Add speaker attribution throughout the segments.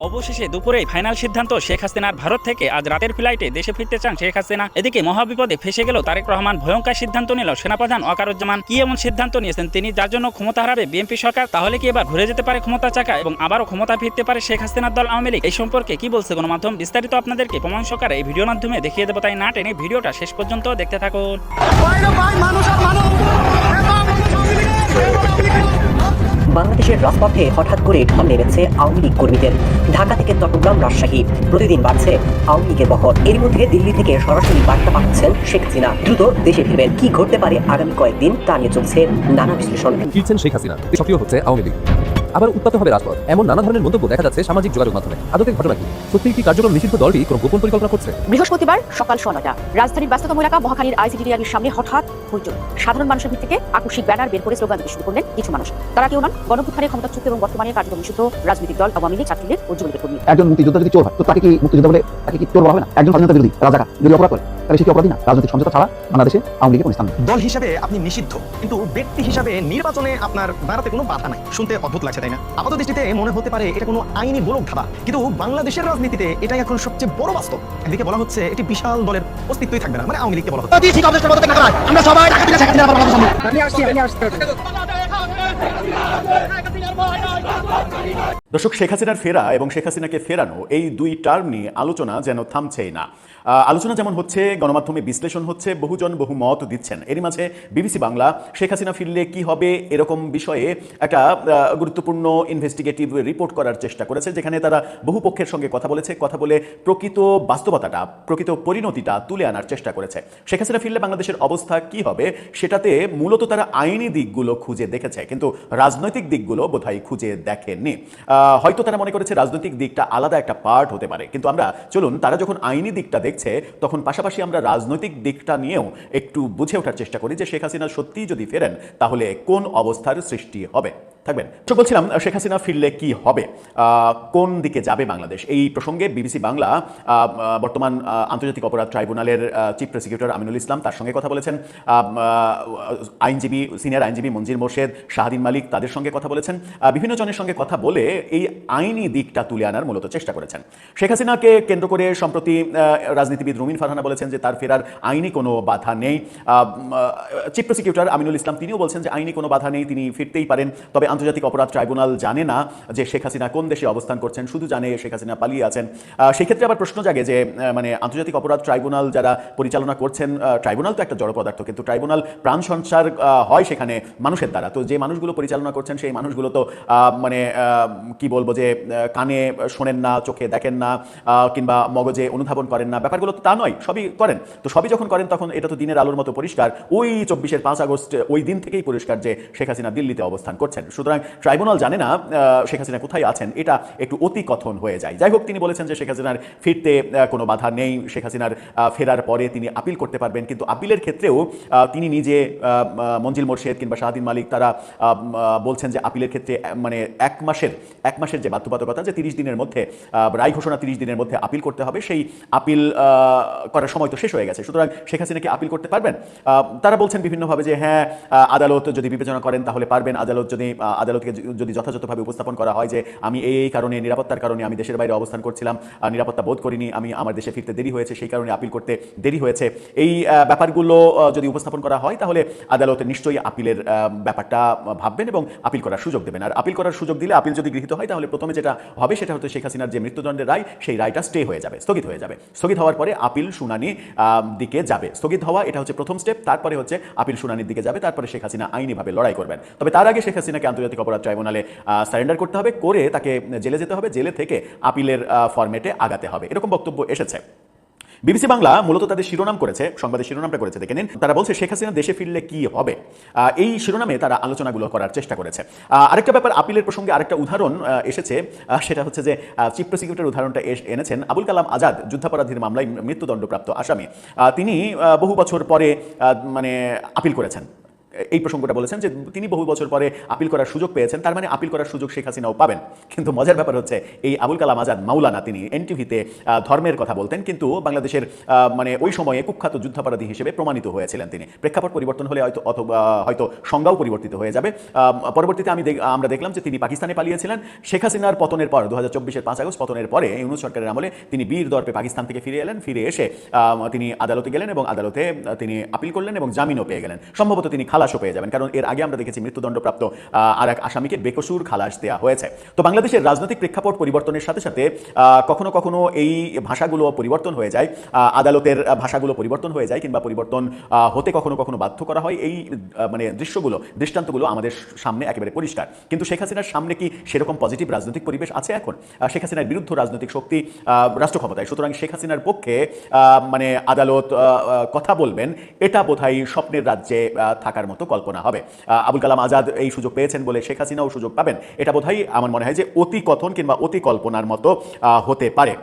Speaker 1: অবশেষে দুপুরে ফাইনাল সিদ্ধান্ত শেখ হাসিনার ভারত থেকে আজ রাতের ফ্লাইটে দেশে ফিরতে চান শেখ হাসিনা। এদিকে মহাবিপদে ফেসে গেল তারেক রহমান। ভয়ঙ্কর সিদ্ধান্ত নিল সেনাপ্রধান ওয়াকারুজ্জামান। কি এমন সিদ্ধান্ত নিয়েছেন তিনি যার জন্য ক্ষমতা হারাবে বিএনপি সরকার? তাহলে কি এবার ঘুরে যেতে পারে ক্ষমতা চাকা এবং আবারও ক্ষমতা ফিরতে পারে শেখ হাসিনার দল আওয়ামী লীগ? এই সম্পর্কে কি বলছে গণমাধ্যম বিস্তারিত আপনাদেরকে প্রমাণ সহকারে এই ভিডিওর মাধ্যমে দেখিয়ে দেবো, তাই না টেনে ভিডিওটা শেষ পর্যন্ত দেখতে থাকুন।
Speaker 2: বাংলাদেশের রাজপথে হঠাৎ করে ঢল নেমেছে আওয়ামী লীগ কর্মীদের। ঢাকা থেকে চট্টগ্রাম, রাজশাহী প্রতিদিন বাড়ছে আওয়ামী লীগের বহর। এর মধ্যে দিল্লি থেকে সরাসরি বার্তা পাঠাচ্ছেন শেখ হাসিনা দ্রুত দেশে ফিরবেন। কি ঘটতে পারে আগামী কয়েকদিন তা নিয়ে চলছে নানা বিশ্লেষণ।
Speaker 3: ফিরছেন শেখ হাসিনা, সক্রিয় হচ্ছে আওয়ামী লীগ, আবার উত্তপ্ত হবে রাজপথ, এমন নানা ধরনের মন্তব্য দেখা যাচ্ছে সামাজিক যোগাযোগ মাধ্যমে। আদতের ঘটনা কি? সত্যিই কি কার্যক্রম নিষিদ্ধ দলটি কোনো গোপন পরিকল্পনা করছে?
Speaker 4: বৃহস্পতিবার সকাল 9টা রাজধানীর ব্যস্ততম এলাকা মহাখালীর আইসিডিডিআর সামনে হঠাৎ হইচই। সাধারণ মানুষের ভিড় থেকে আকস্মিক ব্যানার বের করে স্লোগান দিতে শুরু করলেন কিছু মানুষ। তারা কেউ নন, গণঅভ্যুত্থানে ক্ষমতাচ্যুত এবং বর্তমানে কার্যক্রম নিষিদ্ধ রাজনৈতিক দল আওয়ামী লীগ, ছাত্রলীগ ও যুবলীগের কর্মী।
Speaker 5: একজন মুক্তিযোদ্ধা যদি চোর হয় তো তাকে কি মুক্তিযোদ্ধা বলে তাকে কি চোর বলা হবে না? একজন স্বাধীনতা বিরোধী রাজাকার যদি অপরাধ করে তাহলে সে কি অপরাধী না? রাজনৈতিক সমঝোতা ছাড়া বাংলাদেশে আওয়ামী লীগের কোনো স্থান নেই।
Speaker 6: দল হিসেবে আপনি নিষিদ্ধ, কিন্তু ব্যক্তি হিসাবে নির্বাচনে আপনার দাঁড়াতে কোনো বাধা নাই। শুনতে অদ্ভুত লাগছে, তাই না? আপাত দৃষ্টিতে মনে হতে পারে এটা কোনো আইনি গোলক ধাঁধা, কিন্তু বাংলাদেশের রাজনীতিতে এটাই এখন সবচেয়ে বড় বাস্তব। একদিকে বলা হচ্ছে এটি বিশাল দলের অস্তিত্বই থাকবে না, মানে আওয়ামী লীগকে বলা হচ্ছে আমরা সবাই
Speaker 7: দর্শক, শেখ হাসিনার ফেরা এবং শেখ হাসিনাকে ফেরানো এই দুই টার্ম নিয়ে আলোচনা যেন থামছেই না। আলোচনা যেমন হচ্ছে, গণমাধ্যমে বিশ্লেষণ হচ্ছে, বহুজন বহু মত দিচ্ছেন। এরই মাঝে বিবিসি বাংলা শেখ হাসিনা ফিরলে কি হবে এরকম বিষয়ে একটা গুরুত্বপূর্ণ ইনভেস্টিগেটিভ রিপোর্ট করার চেষ্টা করেছে, যেখানে তারা বহু পক্ষের সঙ্গে কথা বলে প্রকৃত বাস্তবতাটা, প্রকৃত পরিণতিটা তুলে আনার চেষ্টা করেছে। শেখ হাসিনা ফিরলে বাংলাদেশের অবস্থা কি হবে সেটাতে মূলত তারা আইনি দিকগুলো খুঁজে দেখেছে, কিন্তু রাজনৈতিক দিকগুলো বোধহয় খুঁজে দেখেননি। হয়তো তারা মনে করেছে রাজনৈতিক দিকটা আলাদা একটা পার্ট হতে পারে, কিন্তু আমরা চলুন তারা যখন আইনি দিকটা দেখছে তখন পাশাপাশি আমরা রাজনৈতিক দিকটা নিয়েও একটু বুঝে ওঠার চেষ্টা করি যে শেখ হাসিনা সত্যিই যদি ফেরেন তাহলে কোন অবস্থার সৃষ্টি হবে। থাকবেন তো বলছিলাম, শেখ হাসিনা ফিরলে কি হবে, কোন দিকে যাবে বাংলাদেশ, এই প্রসঙ্গে বিবিসি বাংলা বর্তমান আন্তর্জাতিক অপরাধ ট্রাইব্যুনালের চিফ প্রসিকিউটর আমিনুল ইসলাম তার সঙ্গে কথা বলেছেন। আইনজীবী, সিনিয়র আইনজীবী মঞ্জির মোর্শেদ, শাহাদিন মালিক তাদের সঙ্গে কথা বলেছেন। বিভিন্ন জনের সঙ্গে কথা বলে এই আইনি দিকটা তুলে আনার মূলত চেষ্টা করেছেন। শেখ হাসিনাকে কেন্দ্র করে সম্প্রতি রাজনীতিবিদ রুমিন ফারহানা বলেছেন যে তার ফেরার আইনি কোনো বাধা নেই। চিফ প্রসিকিউটর আমিনুল ইসলাম তিনিও বলছেন যে আইনি কোনো বাধা নেই, তিনি ফিরতেই পারেন। তবে আন্তর্জাতিক অপরাধ ট্রাইব্যুনাল জানে না যে শেখ হাসিনা কোন দেশে অবস্থান করছেন, শুধু জানে শেখ হাসিনা পালিয়ে আছেন। সেই ক্ষেত্রে আবার প্রশ্ন জাগে যে মানে আন্তর্জাতিক অপরাধ ট্রাইব্যুনাল যারা পরিচালনা করছেন, ট্রাইব্যুনাল তো একটা জড় পদার্থ, কিন্তু ট্রাইব্যুনাল প্রাণ সঞ্চার হয় সেখানে মানুষের দ্বারা। তো যে মানুষগুলো পরিচালনা করছেন সেই মানুষগুলো তো মানে কি বলবো যে কানে শোনেন না, চোখে দেখেন না, কিংবা মগজে অনুধাবন করেন না, ব্যাপারগুলো তো তা নয়, সবই করেন। তো সবই যখন করেন তখন এটা তো দিনের আলোর মতো পরিষ্কার। ওই 24-এর 5 আগস্ট ওই দিন থেকেই পরিষ্কার যে শেখ হাসিনা দিল্লিতে অবস্থান করছেন। সুতরাং ট্রাইব্যুনাল জানে না শেখ হাসিনা কোথায় আছেন, এটা একটু অতি কথন হয়ে যায়। যাই হোক, তিনি বলেছেন যে শেখ হাসিনার ফিরতে কোনো বাধা নেই, শেখ হাসিনার ফেরার পরে তিনি আপিল করতে পারবেন, কিন্তু আপিলের ক্ষেত্রেও তিনি নিজে, মঞ্জিল মোর্শেদ কিংবা শাহাদিন মালিক তারা বলছেন যে আপিলের ক্ষেত্রে মানে এক মাসের যে বাধ্যবাধকতা, যে 30 দিনের মধ্যে রায় ঘোষণা, 30 দিনের মধ্যে আপিল করতে হবে, সেই আপিল করার সময় তো শেষ হয়ে গেছে। সুতরাং শেখ হাসিনা কি আপিল করতে পারবেন? তারা বলছেন বিভিন্নভাবে যে হ্যাঁ, আদালত যদি বিবেচনা করেন তাহলে পারবেন। আদালতকে যদি যথাযথভাবে উপস্থাপন করা হয় যে আমি এই কারণে, নিরাপত্তার কারণে আমি দেশের বাইরে অবস্থান করছিলাম, নিরাপত্তা বোধ করিনি, আমি আমার দেশে ফিরতে দেরি হয়েছে, সেই কারণে আপিল করতে দেরি হয়েছে, এই ব্যাপারগুলো যদি উপস্থাপন করা হয় তাহলে আদালত নিশ্চয়ই আপিলের ব্যাপারটা ভাববেন এবং আপিল করার সুযোগ দেবেন। আর আপিল করার সুযোগ দিলে, আপিল যদি গৃহীত হয় তাহলে প্রথমে যেটা হবে সেটা হচ্ছে শেখ হাসিনার যে মৃত্যুদণ্ডের রায়, সেই রায়টা স্টে হয়ে যাবে, স্থগিত হয়ে যাবে। স্থগিত হওয়ার পরে আপিল শুনানি দিকে যাবে। স্থগিত হওয়া এটা হচ্ছে প্রথম স্টেপ, তারপরে হচ্ছে আপিল শুনানির দিকে যাবে, তারপরে শেখ হাসিনা আইনিভাবে লড়াই করবেন। তবে তার আগে শেখ হাসিনাকে আন্তর্জাতিক অপরাধ ট্রাইব্যুনালে সারেন্ডার করতে হবে, করে তাকে জেলে যেতে হবে, জেলে থেকে আপিলের ফরম্যাটে আগাতে হবে, এরকম বক্তব্য এসেছে। বিবিসি বাংলা মূলত তাদের শিরোনাম করেছে, সংবাদের শিরোনামটা করেছে, দেখে নিন। তারা বলছে শেখ হাসিনা দেশে ফিরলে কি হবে, এই শিরোনামে তারা আলোচনাগুলো করার চেষ্টা করেছে। আরেকটা ব্যাপার, আপিলের প্রসঙ্গে আরেকটা উদাহরণ এসেছে, সেটা হচ্ছে যে চিফ প্রসিকিউটর উদাহরণটা এনেছেন আবুল কালাম আজাদ, যুদ্ধাপরাধীর মামলায় মৃত্যুদণ্ডপ্রাপ্ত আসামি। তিনি বহু বছর পরে মানে আপিল করেছেন। এই প্রসঙ্গটা বলেছেন যে তিনি বহু বছর পরে আপিল করার সুযোগ পেয়েছেন, তার মানে আপিল করার সুযোগ শেখ হাসিনাও পাবেন। কিন্তু মজার ব্যাপার হচ্ছে এই আবুল কালাম আজাদ মাওলানা তিনি এনটিভিতে ধর্মের কথা বলতেন, কিন্তু বাংলাদেশের মানে ওই সময়ে কুখ্যাত যুদ্ধাপরাধী হিসেবে প্রমাণিত হয়েছিলেন তিনি। প্রেক্ষাপট পরিবর্তন হলে হয়তো অথবা হয়তো সংজ্ঞাও পরিবর্তিত হয়ে যাবে। পরবর্তীতে আমরা দেখলাম যে তিনি পাকিস্তানে পালিয়েছিলেন। শেখ হাসিনার পতনের পর 2024-এর 5 আগস্ট পতনের পরে ইউনূস সরকারের আমলে তিনি বীর দর্পে পাকিস্তান থেকে ফিরে এলেন। ফিরে এসে তিনি আদালতে গেলেন এবং আদালতে তিনি আপিল করলেন এবং জামিনও পেয়ে গেলেন। সম্ভবত তিনি খালাসও পেয়ে যাবেন, কারণ এর আগে আমরা দেখেছি মৃত্যুদণ্ডপ্রাপ্ত আর এক আসামিকে বেকসুর খালাস দেওয়া হয়েছে। তো বাংলাদেশের রাজনৈতিক প্রেক্ষাপট পরিবর্তনের সাথে সাথে কখনো কখনো এই ভাষাগুলো পরিবর্তন হয়ে যায়, আদালতের ভাষাগুলো পরিবর্তন হয়ে যায়, কিংবা পরিবর্তন হতে কখনো কখনো বাধ্য করা হয়। এই মানে দৃষ্টান্তগুলো আমাদের সামনে একেবারে পরিষ্কার। কিন্তু শেখ হাসিনার সামনে কি সেরকম পজিটিভ রাজনৈতিক পরিবেশ আছে এখন? শেখ হাসিনার বিরুদ্ধে রাজনৈতিক শক্তি রাষ্ট্র ক্ষমতায়, সুতরাং শেখ হাসিনার পক্ষে মানে আদালত কথা বলবেন, এটা বোধহয় স্বপ্নের রাজ্যে থাকার মতো কল্পনা হবে। আবুল কালাম আজাদ এই সুযোগ পেয়েছেন বলে শেখ হাসিনাও সুযোগ পাবেন, এটা বোধহয় আমার মনে হয় যে অতি কথন কিংবা অতি কল্পনার মতো হতে পারে।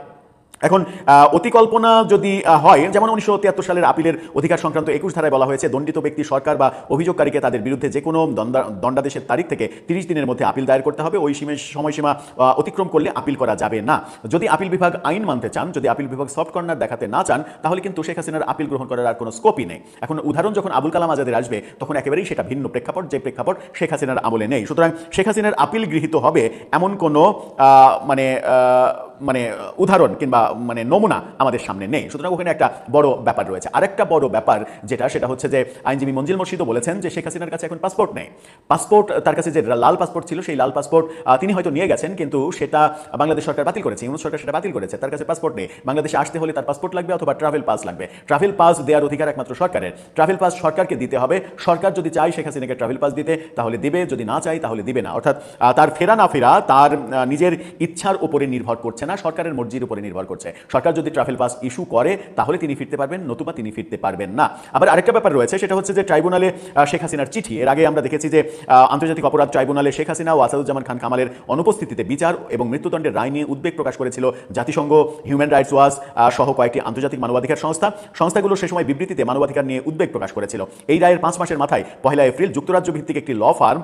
Speaker 7: এখন অতি কল্পনা যদি হয়, যেমন 1973 সালের আপিলের অধিকার সংক্রান্ত 21 ধারায় বলা হয়েছে দণ্ডিত ব্যক্তি, সরকার বা অভিযোগকারীকে তাদের বিরুদ্ধে যে কোনো দণ্ডাদেশের তারিখ থেকে 30 দিনের মধ্যে আপিল দায়ের করতে হবে। ওই সময়সীমা অতিক্রম করলে আপিল করা যাবে না। যদি আপিল বিভাগ আইন মানতে চান, যদি আপিল বিভাগ সফট কর্নার দেখাতে না চান, তাহলে কিন্তু শেখ হাসিনার আপিল গ্রহণ করার আর কোনো স্কোপই নেই। এখন উদাহরণ যখন আবুল কালাম আজাদের আসবে, তখন একেবারেই সেটা ভিন্ন প্রেক্ষাপট, যে প্রেক্ষাপট শেখ হাসিনার আমলে নেই। সুতরাং শেখ হাসিনার আপিল গৃহীত হবে এমন কোনো মানে উদাহরণ কিংবা মানে নমুনা আমাদের সামনে নেই। সুতরাং ওখানে একটা বড় ব্যাপার রয়েছে। আরেকটা বড় ব্যাপার সেটা হচ্ছে যে আইনজীবী মঞ্জিল মুর্শিদও বলেছেন যে শেখ হাসিনার কাছে এখন পাসপোর্ট নেই। পাসপোর্ট তার কাছে যে লাল পাসপোর্ট ছিল, সেই লাল পাসপোর্ট তিনি হয়তো নিয়ে গেছেন, কিন্তু সেটা বাংলাদেশ সরকার বাতিল করেছে, ইউনূস সরকার সেটা বাতিল করেছে। তার কাছে পাসপোর্ট নেই। বাংলাদেশে আসতে হলে তার পাসপোর্ট লাগবে অথবা ট্রাভেল পাস লাগবে। ট্রাভেল পাস দেওয়ার অধিকার একমাত্র সরকারের। ট্রাভেল পাস সরকারকে দিতে হবে। সরকার যদি চায় শেখ হাসিনাকে ট্রাভেল পাস দিতে, তাহলে দিবে, যদি না চায় তাহলে দিবে না। অর্থাৎ তার ফেরা না ফেরা তার নিজের ইচ্ছার উপরে নির্ভর করছে না, সরকারের মর্জির উপরে নির্ভর করছে। সরকার যদি ট্রাভেল পাস ইস্যু করে তাহলে তিনি ফিরতে পারবেন, নতুবা তিনি ফিরতে পারবেন না। আবার আরেকটা ব্যাপার রয়েছে, সেটা হচ্ছে যে ট্রাইব্যুনালে শেখ হাসিনার চিঠি। এর আগে আমরা দেখেছি যে আন্তর্জাতিক অপরাধ ট্রাইব্যুনালে শেখ হাসিনা ও আসাদুজ্জামান খান কামালের অনুপস্থিতিতে বিচার এবং মৃত্যুদণ্ডের রায় নিয়ে উদ্বেগ প্রকাশ করেছিল জাতিসংঘ, হিউম্যান রাইটস ওয়াচ সহ কয়েকটি আন্তর্জাতিক মানবাধিকার সংস্থাগুলো সে সময় বিবৃতিতে মানবাধিকার নিয়ে উদ্বেগ প্রকাশ করেছিল। এই রায়ের 5 মাসের মাথায় 1 এপ্রিল যুক্তরাজ্য ভিত্তিক একটি ল ফার্ম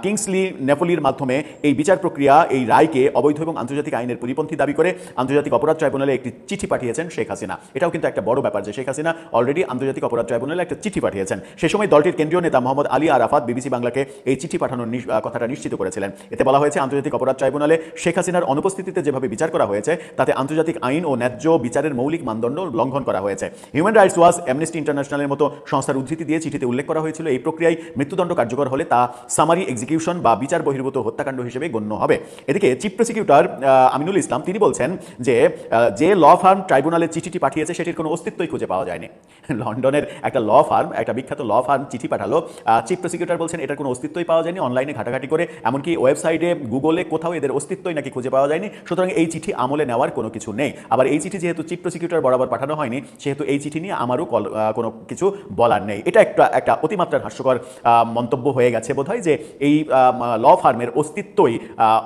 Speaker 7: কিংসলি নেপোলির মাধ্যমে এই বিচার প্রক্রিয়া, এই রায়কে অবৈধ এবং আন্তর্জাতিক আইনের পরিপন্থী দাবি করে আন্তর্জাতিক অপরাধ ট্রাইব্যুনালে একটি চিঠি পাঠিয়েছেন শেখ হাসিনা। এটাও কিন্তু একটা বড় ব্যাপার যে শেখ হাসিনা অলরেডি আন্তর্জাতিক অপরাধ ট্রাইব্যুনালে একটা চিঠি পাঠিয়েছেন। সে সময় দলটির কেন্দ্রীয় নেতা মোহাম্মদ আলী আরাফাত বিবিসি বাংলাকে এই চিঠি পাঠানোর কথাটা নিশ্চিত করেছিলেন। এতে বলা হয়েছে, আন্তর্জাতিক অপরাধ ট্রাইব্যুনালে শেখ হাসিনার অনুপস্থিতিতে যেভাবে বিচার করা হয়েছে, তাতে আন্তর্জাতিক আইন ও ন্যায্য বিচারের মৌলিক মানদণ্ড লঙ্ঘন করা হয়েছে। হিউম্যান রাইটস ওয়াচ, অ্যামনেস্টি ইন্টারন্যাশনালের মতো সংস্থার উদ্ধৃতি দিয়ে চিঠিতে উল্লেখ করা হয়েছিল, এই প্রক্রিয়ায় মৃত্যুদণ্ড কার্যকর হলে তা সামারি এক্সিকিউশন বা বিচার বহির্ভূত হত্যাকাণ্ড হিসেবে গণ্য হবে। এদিকে চিফ প্রসিকিউটর আমিনুল ইসলাম তিনি বলছেন যে ল ফার্ম ট্রাইব্যুনালের চিঠিটি পাঠিয়েছে সেটির কোনো অস্তিত্বই খুঁজে পাওয়া যায়নি। লন্ডনের একটা ল ফার্ম, একটা বিখ্যাত ল ফার্ম চিঠি পাঠালো, চিফ প্রসিকিউটর বলছেন এটার কোনো অস্তিত্বই পাওয়া যায়নি। অনলাইনে ঘাটাঘাটি করে, এমনকি ওয়েবসাইটে, গুগলে কোথাও এদের অস্তিত্বই নাকি খুঁজে পাওয়া যায়নি। সুতরাং এই চিঠি আমলে নেওয়ার কোনো কিছু নেই। আবার এই চিঠি যেহেতু চিফ প্রসিকিউটর বরাবর পাঠানো হয়নি, সেহেতু এই চিঠি নিয়ে আমারও কোনো কিছু বলার নেই। এটা একটা অতিমাত্রার হাস্যকর মন্তব্য হয়ে গেছে বোধহয়, যে এই ল ফার্মের অস্তিত্বই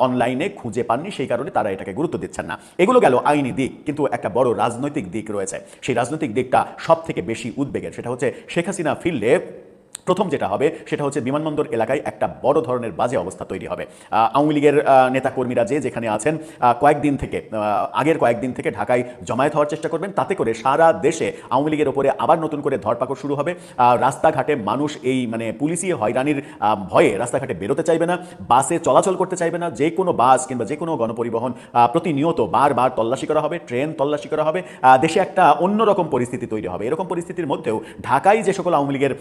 Speaker 7: অনলাইনে খুঁজে পাননি, সেই কারণে তারা এটাকে গুরুত্ব দিচ্ছেন না। এগুলো গেল আইনি দিক, কিন্তু একটা বড় রাজনৈতিক দিক রয়েছে। সেই রাজনৈতিক দিকটা সব থেকে বেশি উদ্বেগের। সেটা হচ্ছে শেখ হাসিনা ফিরলে প্রথম যেটা হবে সেটা হচ্ছে বিমানবন্দর এলাকায় একটা বড় ধরনের বাজে অবস্থা তৈরি হবে। আওয়ামী লীগের নেতাকর্মীরা যেখানে আছেন আগের কয়েকদিন থেকে ঢাকায় জমায়েত হওয়ার চেষ্টা করবেন, তাতে করে সারা দেশে আওয়ামী লীগের ওপরে আবার নতুন করে ধরপাকড় শুরু হবে। রাস্তাঘাটে মানুষ এই পুলিশি হয়রানির ভয়ে রাস্তাঘাটে বেরোতে চাইবে না, বাসে চলাচল করতে চাইবে না। যে কোনো বাস কিংবা যে কোনো গণপরিবহন প্রতিনিয়ত বারবার তল্লাশি করা হবে, ট্রেন তল্লাশি করা হবে। দেশে একটা অন্যরকম পরিস্থিতি তৈরি হবে। এরকম পরিস্থিতির মধ্যেও ঢাকায় যে সকল আওয়ামী লীগের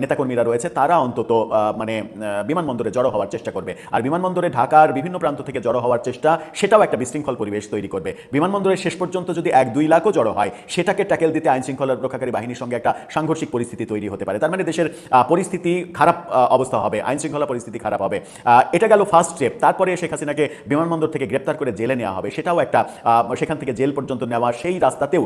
Speaker 7: নেতাকর্মীরা রয়েছে তারা অন্তত বিমানবন্দরে জড়ো হওয়ার চেষ্টা করবে। আর বিমানবন্দরে ঢাকার বিভিন্ন প্রান্ত থেকে জড়ো হওয়ার চেষ্টা, সেটাও একটা বিশৃঙ্খল পরিবেশ তৈরি করবে। বিমানবন্দরের শেষ পর্যন্ত যদি 1-2 লাখও জড়ো হয়, সেটাকে ট্যাকেল দিতে আইন শৃঙ্খলা রক্ষাকারী বাহিনীর সঙ্গে একটা সাংঘর্ষিক পরিস্থিতি তৈরি হতে পারে। তার মানে দেশের পরিস্থিতি খারাপ অবস্থা হবে, আইন শৃঙ্খলা পরিস্থিতি খারাপ হবে। এটা গেল ফার্স্ট স্টেপ। তারপরে শেখ হাসিনাকে বিমানবন্দর থেকে গ্রেপ্তার করে জেলে নেওয়া হবে, সেটাও একটা সেখান থেকে জেল পর্যন্ত নেওয়া, সেই রাস্তাতেও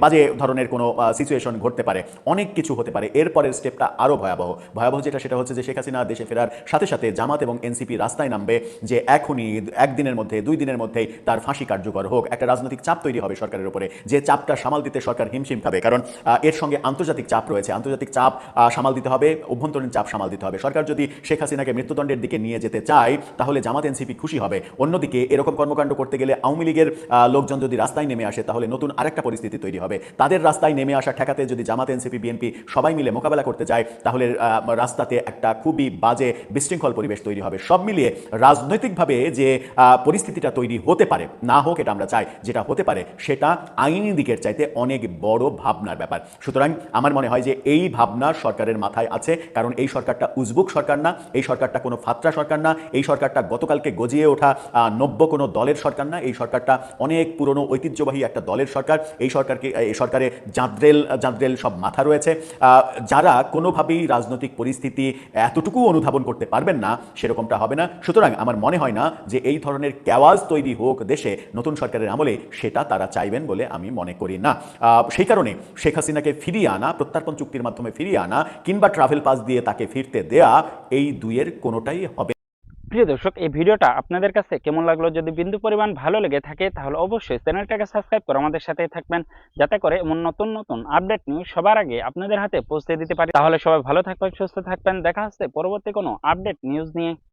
Speaker 7: বাজে ধরনের কোনো সিচুয়েশন ঘটতে পারে, অনেক কিছু হতে পারে। এরপরের স্টেপটা আরও আরও ভয়াবহ। ভয়াবহ যেটা সেটা হচ্ছে যে শেখ হাসিনা দেশে ফেরার সাথে সাথে জামাত এবং এনসিপি রাস্তায় নামবে যে এখনই একদিনের মধ্যে 2 দিনের মধ্যেই তার ফাঁসি কার্যকর হোক। একটা রাজনৈতিক চাপ তৈরি হবে সরকারের উপরে, যে চাপটা সামাল দিতে সরকার হিমশিম খাবে, কারণ এর সঙ্গে আন্তর্জাতিক চাপ রয়েছে। আন্তর্জাতিক চাপ সামাল দিতে হবে, অভ্যন্তরীণ চাপ সামাল দিতে হবে। সরকার যদি শেখ হাসিনাকে মৃত্যুদণ্ডের দিকে নিয়ে যেতে চায় তাহলে জামাত এনসিপি খুশি হবে। অন্যদিকে এরকম কর্মকাণ্ড করতে গেলে আওয়ামী লীগের লোকজন যদি রাস্তায় নেমে আসে তাহলে নতুন আরেকটা পরিস্থিতি তৈরি হবে। তাদের রাস্তায় নেমে আসা ঠেকাতে যদি জামাত এনসিপি বিএনপি সবাই মিলে মোকাবেলা করতে চায় তাহলে রাস্তাতে একটা খুবই বাজে বিশৃঙ্খল পরিবেশ তৈরি হবে। সব মিলিয়ে রাজনৈতিকভাবে যে পরিস্থিতিটা তৈরি হতে পারে, না হোক এটা আমরা চাই, যেটা হতে পারে সেটা আইনি দিকের চাইতে অনেক বড় ভাবনার ব্যাপার। সুতরাং আমার মনে হয় যে এই ভাবনা সরকারের মাথায় আছে, কারণ এই সরকারটা উজবুক সরকার না, এই সরকারটা কোনো ফাত্রা সরকার না, এই সরকারটা গতকালকে গজিয়ে ওঠা নব্য কোনো দলের সরকার না, এই সরকারটা অনেক পুরনো ঐতিহ্যবাহী একটা দলের সরকার। এই সরকারে জাঁদরেল সব মাথা রয়েছে, যারা কোনোভাবেই রাজনৈতিক পরিস্থিতি এতটুকু অনুধাবন করতে পারবেন না, সেরকমটা হবে না। সুতরাং আমার মনে হয় না যে এই ধরনের কেওয়াজ তৈরি হোক দেশে নতুন সরকারের আমলে, সেটা তারা চাইবেন বলে আমি মনে করি না। সেই কারণে শেখ হাসিনাকে ফিরিয়ে আনা, প্রত্যর্পণ চুক্তির মাধ্যমে ফিরিয়ে আনা কিংবা ট্রাভেল পাস দিয়ে তাকে ফিরতে দেয়া, এই দুইয়ের কোনোটাই হবে।
Speaker 1: প্রিয় দর্শক, এই ভিডিওটা আপনাদের কাছে কেমন লাগলো? যদি বিন্দু পরিমাণ ভালো লেগে থাকে তাহলে অবশ্যই চ্যানেলটাকে সাবস্ক্রাইব করে আমাদের সাথেই থাকবেন, যাতে করে এমন নতুন নতুন আপডেট নিউজ সবার আগে আপনাদের হাতে পৌঁছে দিতে পারি। তাহলে সবাই ভালো থাকবেন, সুস্থ থাকবেন। দেখা হচ্ছে পরবর্তী কোনো আপডেট নিউজ নিয়ে।